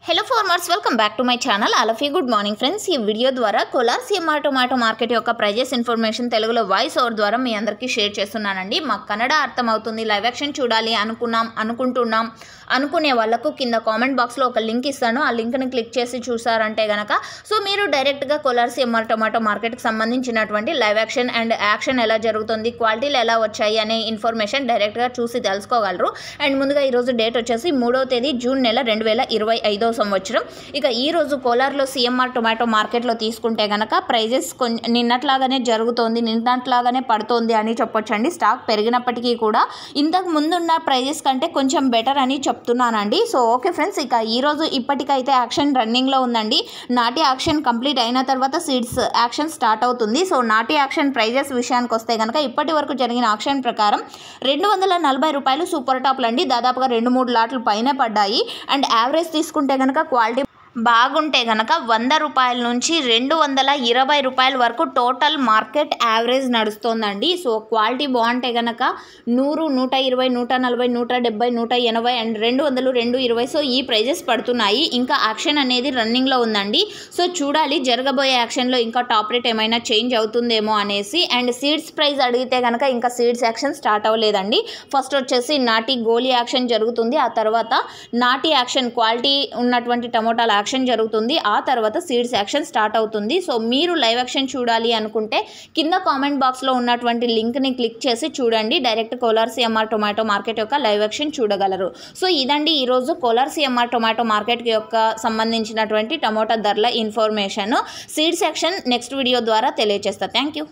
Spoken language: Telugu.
Hello farmers, welcome back to my channel. అలఫీ గుడ్ మార్నింగ్ ఫ్రెండ్స్. ఈ వీడియో ద్వారా కోలార్ సిఎంఆర్ టొమాటో మార్కెట్ యొక్క ప్రైజెస్ ఇన్ఫర్మేషన్ తెలుగులో వాయిస్ ఓవర్ ద్వారా మీ అందరికీ షేర్ చేస్తున్నానండి. మాకు కన్నడ అర్థమవుతుంది, లైవ్ యాక్షన్ చూడాలి అనుకుంటున్నాం అనుకునే వాళ్ళకు కింద కామెంట్ బాక్స్లో ఒక లింక్ ఇస్తాను. ఆ లింక్ని క్లిక్ చేసి చూసారంటే కనుక మీరు డైరెక్ట్గా కోలార్ సిఎంఆర్ టొమాటో మార్కెట్కి సంబంధించినటువంటి లైవ్ యాక్షన్ అండ్ యాక్షన్ ఎలా జరుగుతుంది, క్వాలిటీలు ఎలా వచ్చాయి అనే ఇన్ఫర్మేషన్ డైరెక్ట్గా చూసి తెలుసుకోగలరు. అండ్ ముందుగా ఈరోజు డేట్ వచ్చేసి 3వ తేదీ జూన్ నెల 2025 సంవత్సరం. ఇక ఈ రోజు కోలార్లో సిఎంఆర్ టొమాటో మార్కెట్లో తీసుకుంటే గనక ప్రైజెస్ నిన్నట్లాగానే జరుగుతోంది, నిన్నట్లాగానే పడుతోంది అని చెప్పొచ్చండి. స్టాక్ పెరిగినప్పటికీ కూడా ఇంతకు ముందున్న ప్రైజెస్ కంటే కొంచెం బెటర్ అని చెప్తున్నానండి. సో ఓకే ఫ్రెండ్స్, ఇక ఈరోజు ఇప్పటికైతే యాక్షన్ రన్నింగ్లో ఉందండి. నాటి యాక్షన్ కంప్లీట్ అయిన తర్వాత సీడ్స్ యాక్షన్ స్టార్ట్ అవుతుంది. సో నాటి యాక్షన్ ప్రైజెస్ విషయానికి వస్తే కనుక ఇప్పటి వరకు జరిగిన యాక్షన్ ప్రకారం 240 రూపాయలు సూపర్ టాప్లు అండి. దాదాపుగా 2-3 లాట్లు పైన పడ్డాయి. అండ్ యావరేజ్ తీసుకుంటే కనుక క్వాలిటీ బాగుంటే కనుక 100 రూపాయల నుంచి 220 రూపాయల వరకు టోటల్ మార్కెట్ యావరేజ్ నడుస్తోందండి. సో క్వాలిటీ బాగుంటే కనుక 100, 120, 140, 170, 180 అండ్ 200, 220 సో ఈ ప్రైజెస్ పడుతున్నాయి. ఇంకా యాక్షన్ అనేది రన్నింగ్లో ఉందండి. సో చూడాలి జరగబోయే యాక్షన్లో ఇంకా టాప్ రేట్ ఏమైనా చేంజ్ అవుతుందేమో అనేసి. అండ్ సీడ్స్ ప్రైస్ అడిగితే కనుక ఇంకా సీడ్స్ యాక్షన్ స్టార్ట్ అవ్వలేదండి. ఫస్ట్ వచ్చేసి నాటి గోలీ యాక్షన్ జరుగుతుంది, ఆ తర్వాత నాటి యాక్షన్ క్వాలిటీ ఉన్నటువంటి టమోటాల యాక్షన్ జరుగుతుంది, ఆ తర్వాత సీడ్స్ యాక్షన్ స్టార్ట్ అవుతుంది. సో మీరు లైవ్ యాక్షన్ చూడాలి అనుకుంటే కింద కామెంట్ బాక్స్లో ఉన్నటువంటి లింక్ని క్లిక్ చేసి చూడండి. Direct Kolar CMR tomato market యొక్క లైవ్ యాక్షన్ చూడగలరు. సో ఇదండి ఈరోజు కోలార్ సిఎంఆర్ టొమాటో మార్కెట్ యొక్క సంబంధించినటువంటి టమోటా ధరల information. Seeds action next video ద్వారా తెలియజేస్తా. Thank you.